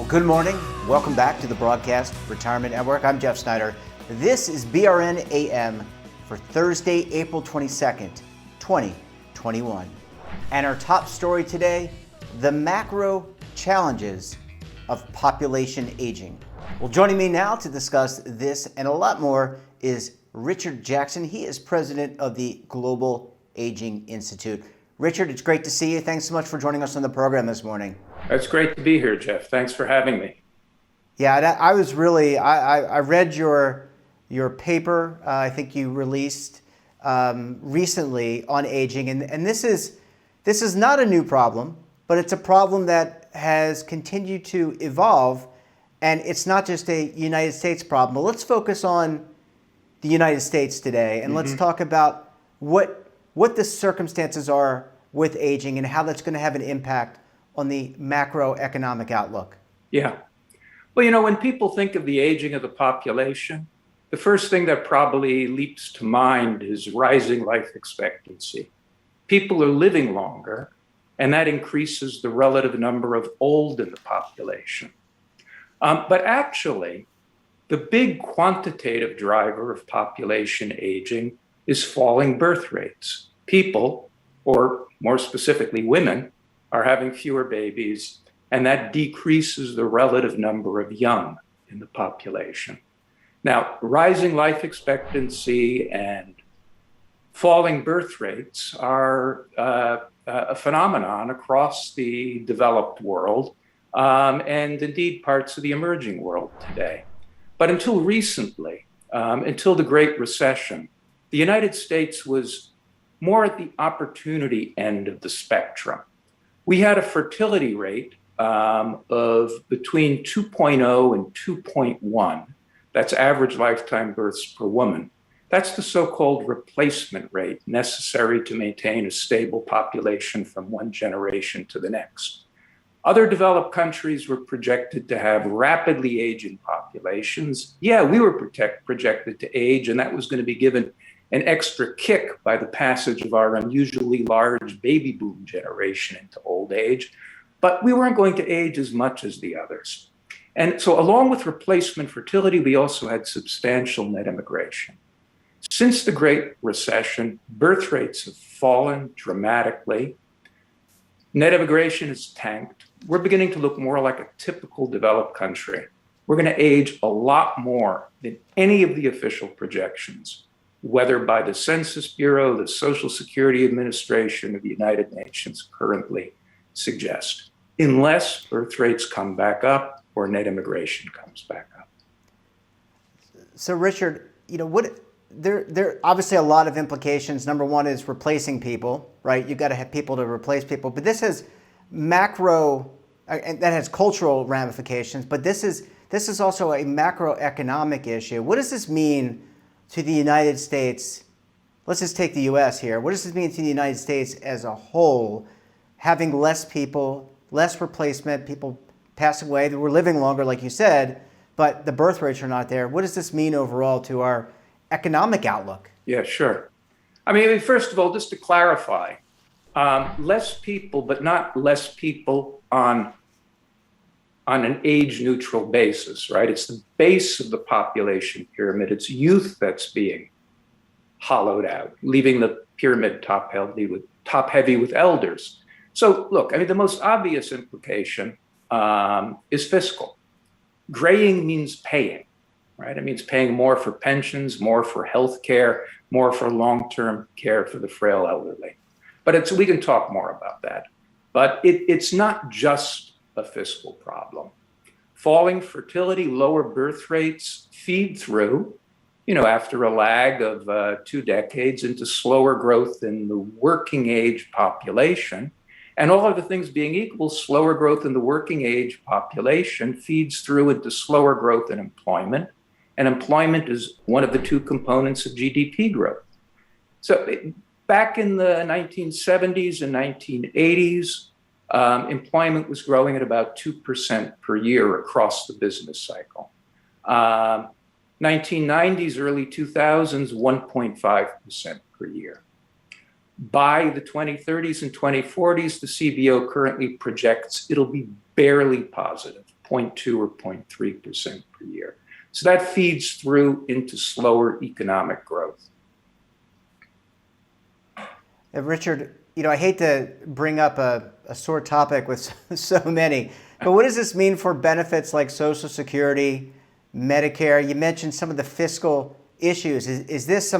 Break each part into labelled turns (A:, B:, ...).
A: Good morning. Welcome back to the Broadcast Retirement Network. I'm Jeff Snyder. This is BRN AM for Thursday, April 22nd, 2021. And our top story today, the macro challenges of population aging. Well, joining me now to discuss this and a lot more is Richard Jackson. He is president of the Global Aging Institute. Richard, it's great to see you. Thanks so much for joining us on the program this morning.
B: It's great to be here, Jeff. Thanks for having me.
A: Yeah, I was really, I read your paper, I think you released recently on aging, and this is not a new problem, but it's a problem that has continued to evolve, and it's not just a United States problem. But let's focus on the United States today, and let's talk about what the circumstances are with aging and how that's going to have an impact on the macroeconomic outlook.
B: Yeah. Well, when people think of the aging of the population, the first thing that probably leaps to mind is rising life expectancy. People are living longer, and that increases the relative number of old in the population. But actually, the big quantitative driver of population aging is falling birth rates. People, or more specifically women, are having fewer babies, and that decreases the relative number of young in the population. Now, rising life expectancy and falling birth rates are a phenomenon across the developed world and indeed parts of the emerging world today. But until recently, until the Great Recession, the United States was more at the opportunity end of the spectrum. We had a fertility rate of between 2.0 and 2.1. That's average lifetime births per woman. That's the so-called replacement rate necessary to maintain a stable population from one generation to the next. Other developed countries were projected to have rapidly aging populations. Yeah, we were projected to age, and that was going to be given an extra kick by the passage of our unusually large baby boom generation into old age. But we weren't going to age as much as the others. And so along with replacement fertility, we also had substantial net immigration. Since the Great Recession, birth rates have fallen dramatically. Net immigration has tanked. We're beginning to look more like a typical developed country. We're going to age a lot more than any of the official projections, whether by the Census Bureau, the Social Security Administration, or the United Nations currently suggest, unless birth rates come back up or net immigration comes back up.
A: So, Richard, there are obviously a lot of implications. Number one is replacing people, right? You've got to have people to replace people. But this has macro, and that has cultural ramifications. But this is also a macroeconomic issue. What does this mean to the United States? Let's just take the U.S. here. What does this mean to the United States as a whole? Having less people, less replacement, people passing away, we're living longer, like you said, but the birth rates are not there. What does this mean overall to our economic outlook?
B: Yeah, sure. I mean, first of all, just to clarify, less people, but not less people on an age-neutral basis, right? It's the base of the population pyramid. It's youth that's being hollowed out, leaving the pyramid top-heavy with elders. So look, I mean, the most obvious implication is fiscal. Graying means paying, right? It means paying more for pensions, more for health care, more for long-term care for the frail elderly. But we can talk more about that. But it's not just a fiscal problem. Falling fertility, lower birth rates feed through, after a lag of 2 decades, into slower growth in the working age population. And all other things being equal, slower growth in the working age population feeds through into slower growth in employment. And employment is one of the 2 components of GDP growth. So back in the 1970s and 1980s, employment was growing at about 2% per year across the business cycle. 1990s, early 2000s, 1.5% per year. By the 2030s and 2040s, the CBO currently projects it'll be barely positive, 0.2 or 0.3% per year. So that feeds through into slower economic growth.
A: Richard, I hate to bring up a sore topic with so many, but what does this mean for benefits like Social Security, Medicare? You mentioned some of the fiscal issues. Is this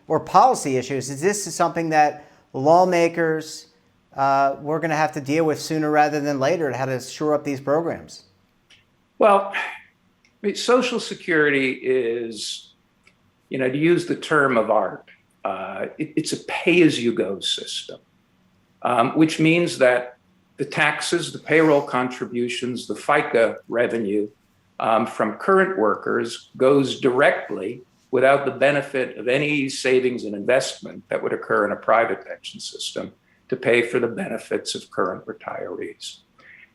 A: or policy issues, is this something that lawmakers we're going to have to deal with sooner rather than later, to how to shore up these programs?
B: Well, Social Security is, to use the term of art, it's a pay-as-you-go system, which means that the taxes, the payroll contributions, the FICA revenue from current workers goes directly, without the benefit of any savings and investment that would occur in a private pension system, to pay for the benefits of current retirees.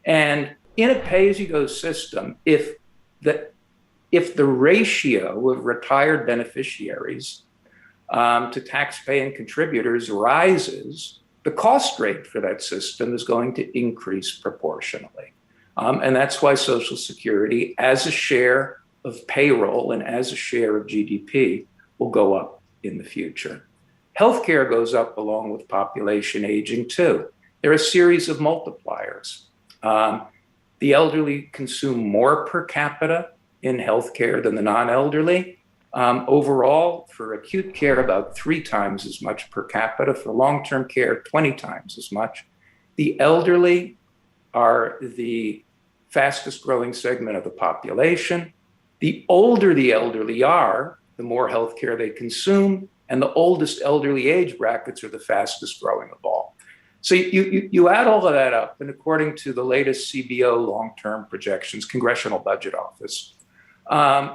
B: And in a pay-as-you-go system, if the ratio of retired beneficiaries to tax-paying contributors rises, the cost rate for that system is going to increase proportionally. And that's why Social Security, as a share of payroll and as a share of GDP, will go up in the future. Healthcare goes up along with population aging too. There are a series of multipliers. The elderly consume more per capita in healthcare than the non-elderly. Overall, for acute care, about 3 times as much per capita. For long-term care, 20 times as much. The elderly are the fastest growing segment of the population. The older the elderly are, the more healthcare they consume, and the oldest elderly age brackets are the fastest growing of all. So you add all of that up, and according to the latest CBO long-term projections, Congressional Budget Office,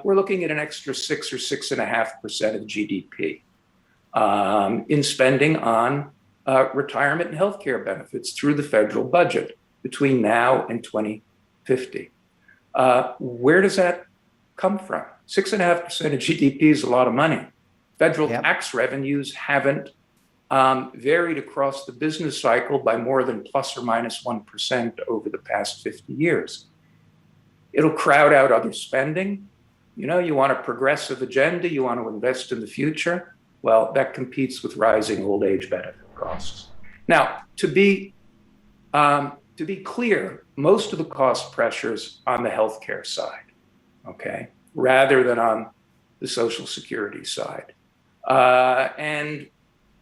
B: we're looking at an extra 6 or 6.5% of GDP in spending on retirement and healthcare benefits through the federal budget between now and 2050. Where does that come from? 6.5% of GDP is a lot of money. Federal tax revenues haven't varied across the business cycle by more than plus or minus 1% over the past 50 years. It'll crowd out other spending. You want a progressive agenda, you want to invest in the future. Well, that competes with rising old age benefit costs. Now, to be clear, most of the cost pressures on the healthcare side, okay, rather than on the Social Security side. And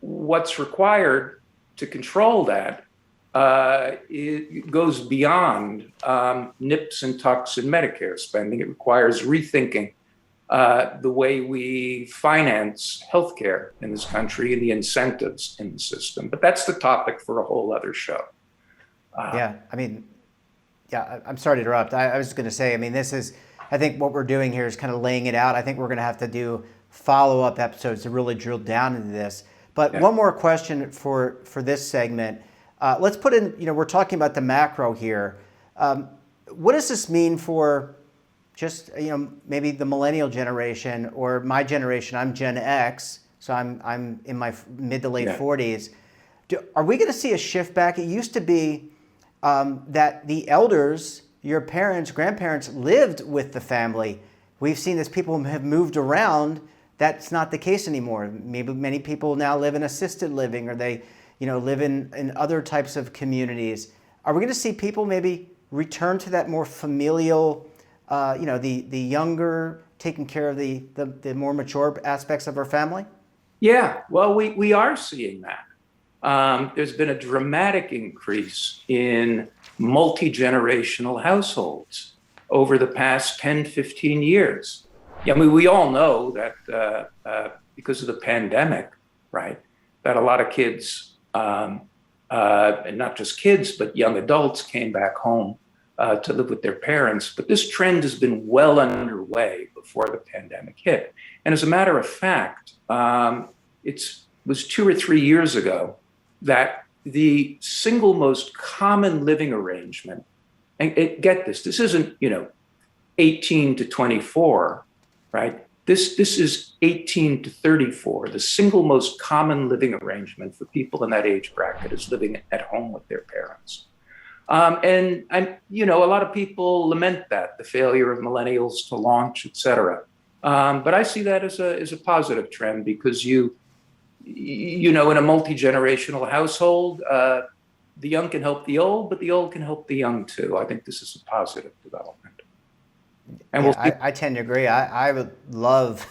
B: what's required to control that it goes beyond nips and tucks in Medicare spending. It requires rethinking the way we finance healthcare in this country and the incentives in the system. But that's the topic for a whole other show.
A: I'm sorry to interrupt. I was going to say, I think what we're doing here is kind of laying it out. I think we're going to have to do follow-up episodes to really drill down into this. But one more question for this segment. Let's put in, we're talking about the macro here. What does this mean for just, maybe the millennial generation or my generation? I'm Gen X, so I'm in my mid to late 40s. Are we going to see a shift back? It used to be that the elders, your parents, grandparents, lived with the family. We've seen as people have moved around, that's not the case anymore. Maybe many people now live in assisted living, or they live in other types of communities. Are we going to see people maybe return to that more familial, the younger, taking care of the more mature aspects of our family?
B: Yeah, well, we are seeing that. There's been a dramatic increase in multi-generational households over the past 10, 15 years. We all know that because of the pandemic, right, that a lot of kids, and not just kids, but young adults came back home to live with their parents. But this trend has been well underway before the pandemic hit. And as a matter of fact, it was 2 or 3 years ago that the single most common living arrangement, and get this isn't, 18 to 24, right? This is 18 to 34. The single most common living arrangement for people in that age bracket is living at home with their parents. A lot of people lament that, the failure of millennials to launch, et cetera. But I see that as a positive trend because in a multi-generational household, the young can help the old, but the old can help the young too. I think this is a positive development. And
A: I tend to agree. I would love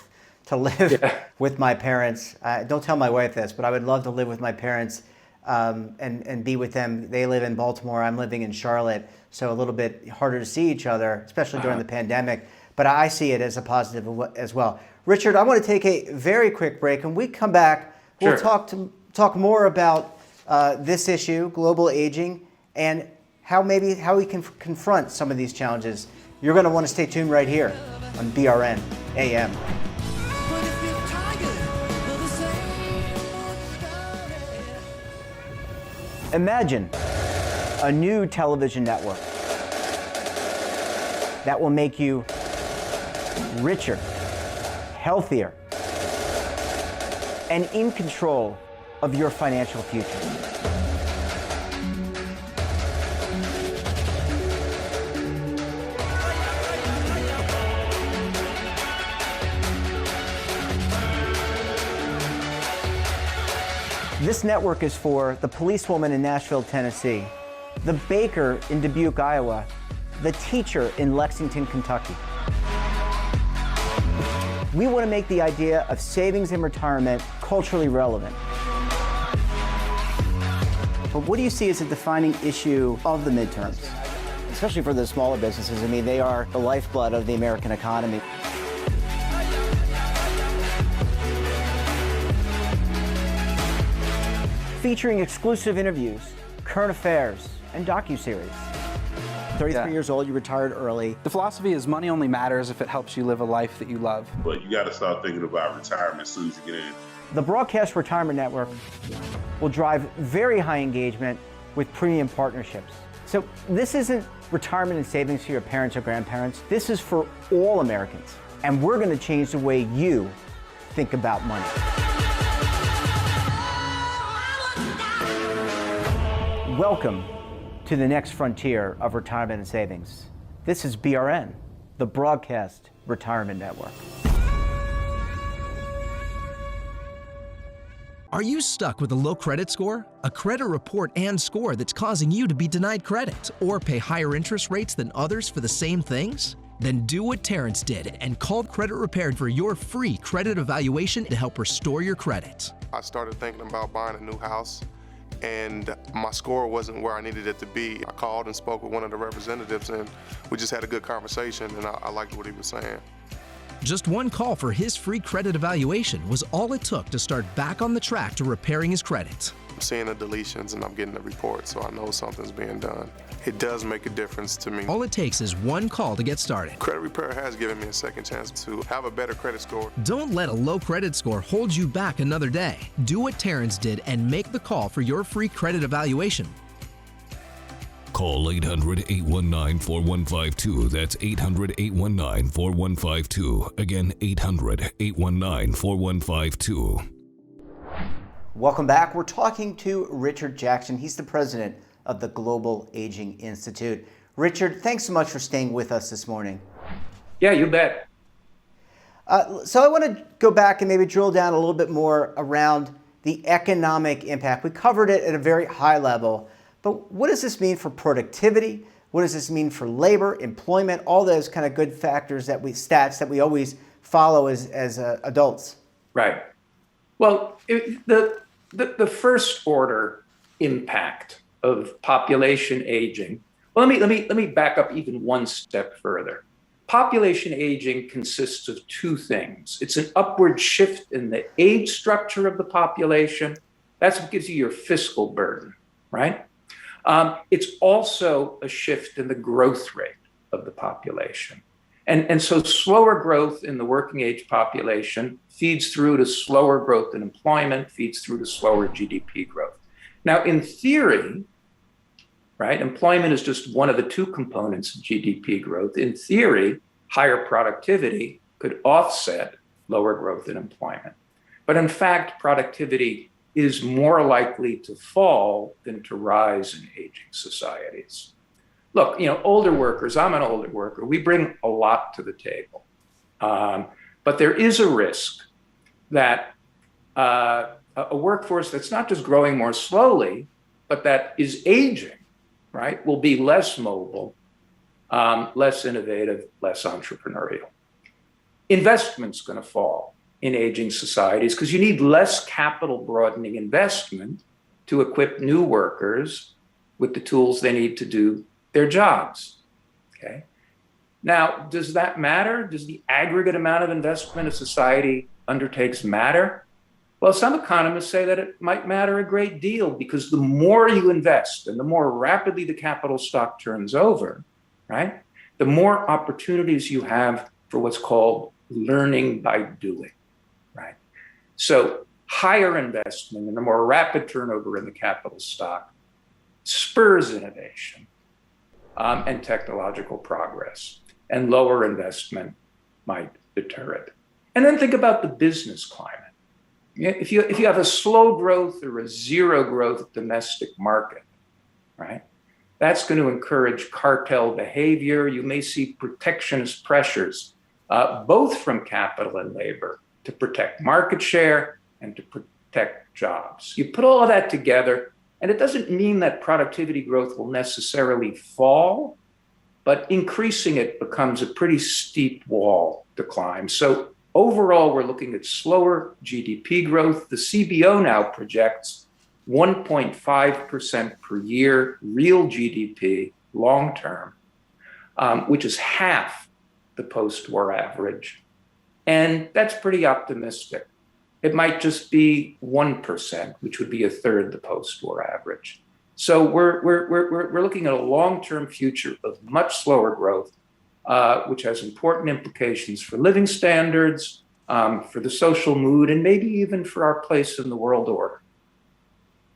A: to live with my parents. Don't tell my wife this, but I would love to live with my parents and be with them. They live in Baltimore. I'm living in Charlotte, so a little bit harder to see each other, especially during the pandemic. But I see it as a positive as well. Richard, I want to take a very quick break, and we come back. We'll talk more about this issue, global aging, and how we can confront some of these challenges. You're going to want to stay tuned right here on BRN AM. Imagine a new television network that will make you richer, healthier, and in control of your financial future. This network is for the policewoman in Nashville, Tennessee, the baker in Dubuque, Iowa, the teacher in Lexington, Kentucky. We want to make the idea of savings and retirement culturally relevant. But what do you see as a defining issue of the midterms, especially for the smaller businesses? I mean, they are the lifeblood of the American economy. Featuring exclusive interviews, current affairs, and docuseries. 33 years old, you retired early.
C: The philosophy is money only matters if it helps you live a life that you love.
D: But you got to start thinking about retirement as soon as you get in.
A: The Broadcast Retirement Network will drive very high engagement with premium partnerships. So this isn't retirement and savings for your parents or grandparents. This is for all Americans. And we're going to change the way you think about money. Welcome to the next frontier of retirement and savings. This is BRN, the Broadcast Retirement Network.
E: Are you stuck with a low credit score? A credit report and score that's causing you to be denied credit or pay higher interest rates than others for the same things? Then do what Terrence did and call Credit Repaired for your free credit evaluation to help restore your credit.
F: I started thinking about buying a new house, and my score wasn't where I needed it to be. I called and spoke with one of the representatives, and we just had a good conversation, and I liked what he was saying.
E: Just one call for his free credit evaluation was all it took to start back on the track to repairing his credit.
F: I'm seeing the deletions and I'm getting the report, so I know something's being done. It does make a difference to me.
E: All it takes is one call to get started.
F: Credit Repair has given me a second chance to have a better credit score.
E: Don't let a low credit score hold you back another day. Do what Terrence did and make the call for your free credit evaluation.
G: Call 800-819-4152. That's 800-819-4152. Again, 800-819-4152.
A: Welcome back. We're talking to Richard Jackson. He's the president of the Global Aging Institute. Richard, thanks so much for staying with us this morning.
B: Yeah, you bet.
A: So I want to go back and maybe drill down a little bit more around the economic impact. We covered it at a very high level, but what does this mean for productivity? What does this mean for labor, employment, all those kind of good factors stats that we always follow as adults?
B: Right. Well, the first order impact of population aging. Well, let me back up even one step further. Population aging consists of two things. It's an upward shift in the age structure of the population. That's what gives you your fiscal burden, right? It's also a shift in the growth rate of the population. And so slower growth in the working age population feeds through to slower growth in employment, feeds through to slower GDP growth. Now, in theory, right, employment is just one of the two components of GDP growth. In theory, higher productivity could offset lower growth in employment. But in fact, productivity is more likely to fall than to rise in aging societies. Look, older workers, I'm an older worker, we bring a lot to the table. But there is a risk that a workforce that's not just growing more slowly, but that is aging, right, will be less mobile, less innovative, less entrepreneurial. Investment's going to fall in aging societies because you need less capital broadening investment to equip new workers with the tools they need to do their jobs. Okay. Now, does that matter? Does the aggregate amount of investment a society undertakes matter? Well, some economists say that it might matter a great deal because the more you invest and the more rapidly the capital stock turns over, right, the more opportunities you have for what's called learning by doing, right? So higher investment and a more rapid turnover in the capital stock spurs innovation and technological progress, and lower investment might deter it. And then think about the business climate. If you have a slow growth or a zero growth domestic market, right, that's going to encourage cartel behavior. You may see protectionist pressures, both from capital and labor, to protect market share and to protect jobs. You put all of that together, and it doesn't mean that productivity growth will necessarily fall, but increasing it becomes a pretty steep wall to climb. So overall, we're looking at slower GDP growth. The CBO now projects 1.5% per year real GDP long term, which is half the post-war average. And that's pretty optimistic. It might just be 1%, which would be a third the post-war average. So we're looking at a long-term future of much slower growth, which has important implications for living standards, for the social mood, and maybe even for our place in the world order.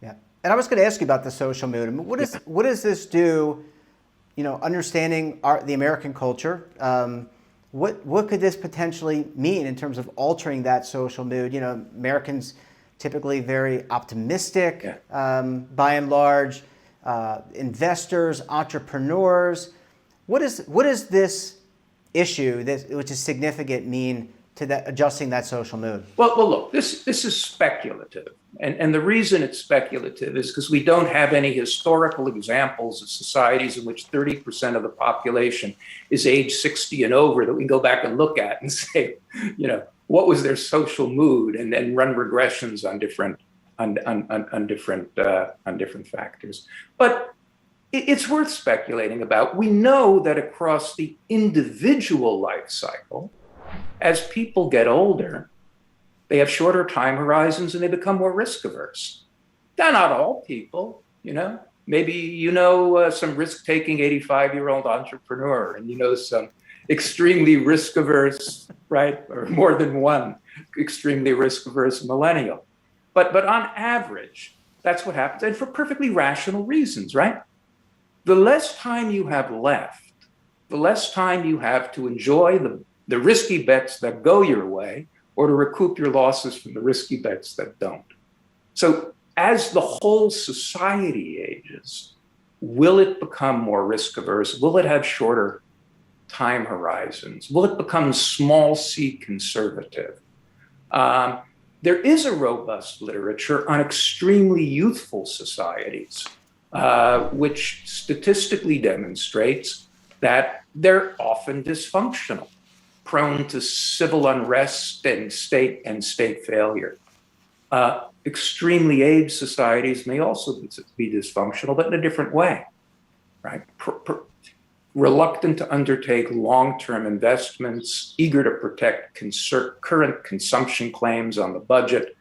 A: Yeah, and I was going to ask you about the social mood. I mean, what does this do? Understanding the American culture. What could this potentially mean in terms of altering that social mood? Americans typically very optimistic, by and large. Investors, entrepreneurs. What does this issue, which is significant, mean to adjusting that social mood?
B: Well, look, this is speculative. And the reason it's speculative is because we don't have any historical examples of societies in which 30% of the population is age 60 and over that we can go back and look at and say, what was their social mood, and then run regressions on different factors. But it's worth speculating about. We know that across the individual life cycle, as people get older, they have shorter time horizons and they become more risk averse. Now, not all people, maybe some risk-taking 85-year-old entrepreneur, and some extremely risk averse, right, or more than one extremely risk averse millennial. But on average, that's what happens, and for perfectly rational reasons, right? The less time you have left, the less time you have to enjoy the risky bets that go your way, or to recoup your losses from the risky bets that don't. So as the whole society ages, will it become more risk averse? Will it have shorter time horizons? Will it become small c conservative? There is a robust literature on extremely youthful societies, which statistically demonstrates that they're often dysfunctional, prone to civil unrest and state failure. Extremely aged societies may also be dysfunctional, but in a different way, right? Reluctant to undertake long-term investments, eager to protect current consumption claims on the budget,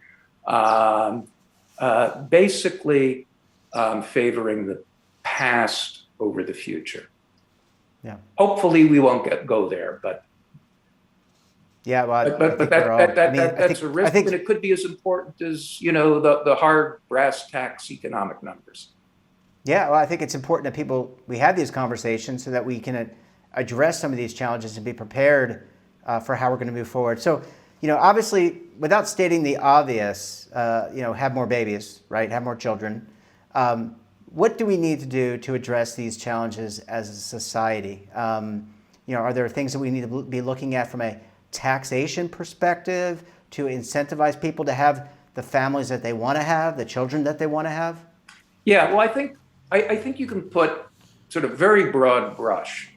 B: basically favoring the past over the future.
A: Yeah.
B: Hopefully, we won't go there, but.
A: Yeah, well,
B: that's a risk, and it could be as important as the hard brass tacks economic numbers.
A: Yeah, well, I think it's important that we have these conversations so that we can address some of these challenges and be prepared for how we're going to move forward. So, obviously, without stating the obvious, have more babies, right? Have more children. What do we need to do to address these challenges as a society? Are there things that we need to be looking at from a taxation perspective to incentivize people to have the families that they want to have, the children that they want to have?
B: Yeah, well, I think you can put sort of very broad brush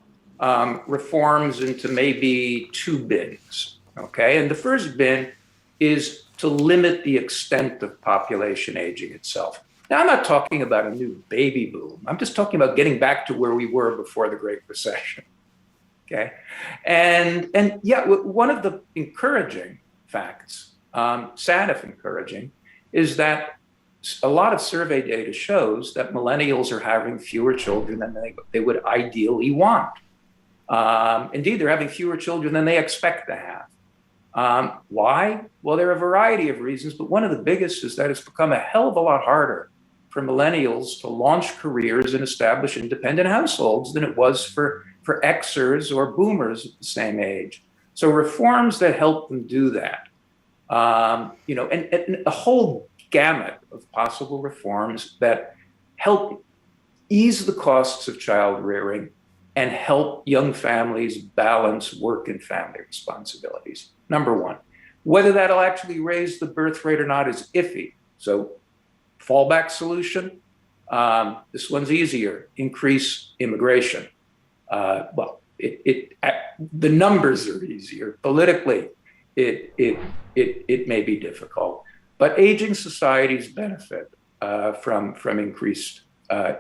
B: reforms into maybe two bins, okay? And the first bin is to limit the extent of population aging itself. Now, I'm not talking about a new baby boom. I'm just talking about getting back to where we were before the Great Recession, okay? And yeah, one of the encouraging facts, sad if encouraging, is that a lot of survey data shows that millennials are having fewer children than they would ideally want. Indeed, they're having fewer children than they expect to have. Why? Well, there are a variety of reasons, but one of the biggest is that it's become a hell of a lot harder for millennials to launch careers and establish independent households than it was for Xers or boomers at the same age. So reforms that help them do that, and a whole gamut of possible reforms that help ease the costs of child rearing and help young families balance work and family responsibilities. Number one, whether that'll actually raise the birth rate or not is iffy. So fallback solution, this one's easier, increase immigration. The numbers are easier. Politically, it may be difficult, but aging societies benefit from increased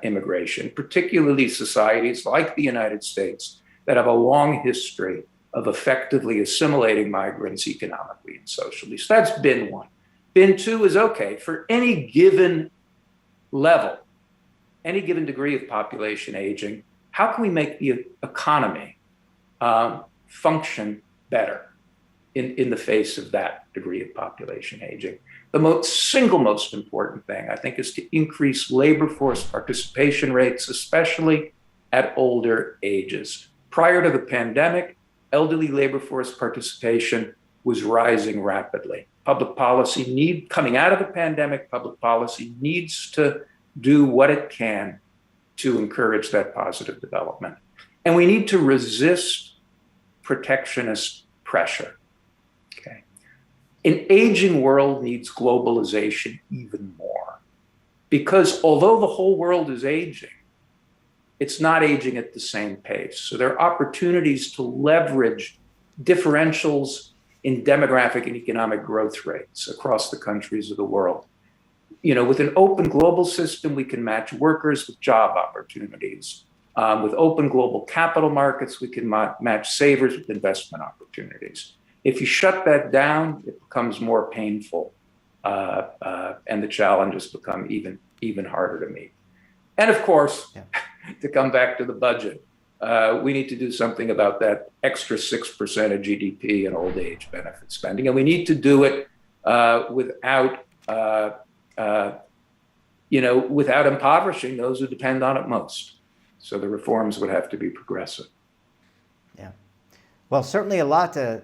B: immigration, particularly societies like the United States that have a long history of effectively assimilating migrants economically and socially. So that's bin one. Bin two is okay, for any given level, any given degree of population aging, how can we make the economy function better in the face of that degree of population aging? The single most important thing, I think, is to increase labor force participation rates, especially at older ages. Prior to the pandemic, elderly labor force participation was rising rapidly. Coming out of the pandemic, public policy needs to do what it can to encourage that positive development. And we need to resist protectionist pressure. Okay. An aging world needs globalization even more, because although the whole world is aging, it's not aging at the same pace. So there are opportunities to leverage differentials in demographic and economic growth rates across the countries of the world. With an open global system, we can match workers with job opportunities. With open global capital markets, we can match savers with investment opportunities. If you shut that down, it becomes more painful, and the challenges become even harder to meet. And of course, to come back to the budget, we need to do something about that extra 6% of GDP and old age benefit spending, and we need to do it without impoverishing those who depend on it most. So the reforms would have to be progressive.
A: Yeah. Well, certainly a lot to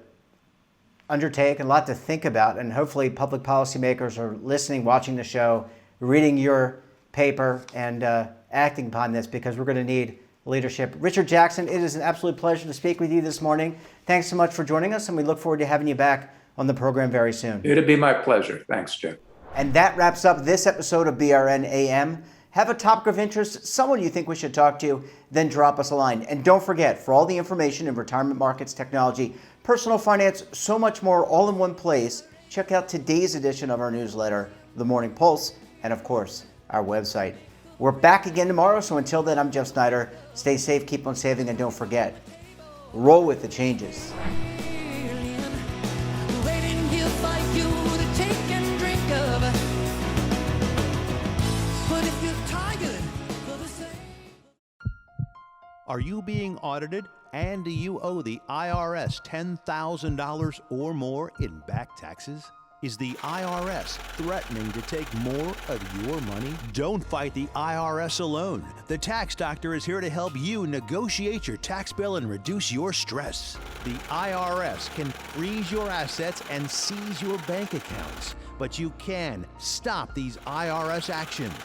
A: undertake and a lot to think about, and hopefully public policymakers are listening, watching the show, reading your paper, and acting upon this, because we're going to need leadership. Richard Jackson, it is an absolute pleasure to speak with you this morning. Thanks so much for joining us, and we look forward to having you back on the program very soon.
B: It'd be my pleasure. Thanks, Jim.
A: And that wraps up this episode of BRN AM. Have a topic of interest, someone you think we should talk to, then drop us a line. And don't forget, for all the information in retirement markets, technology, personal finance, so much more all in one place, check out today's edition of our newsletter, The Morning Pulse, and of course, our website. We're back again tomorrow, so until then, I'm Jeff Snyder. Stay safe, keep on saving, and don't forget, roll with the changes.
H: Are you being audited, and do you owe the IRS $10,000 or more in back taxes? Is the IRS threatening to take more of your money? Don't fight the IRS alone. The Tax Doctor is here to help you negotiate your tax bill and reduce your stress. The IRS can freeze your assets and seize your bank accounts, but you can stop these IRS actions.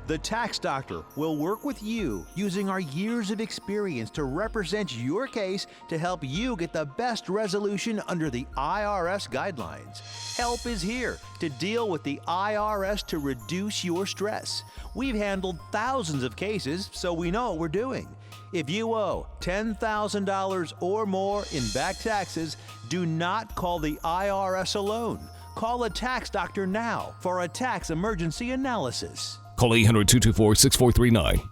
H: The Tax Doctor will work with you using our years of experience to represent your case to help you get the best resolution under the IRS guidelines. Help is here to deal with the IRS to reduce your stress. We've handled thousands of cases, so we know what we're doing. If you owe $10,000 or more in back taxes, do not call the IRS alone. Call a Tax Doctor now for a tax emergency analysis.
G: Call 800-224-6439.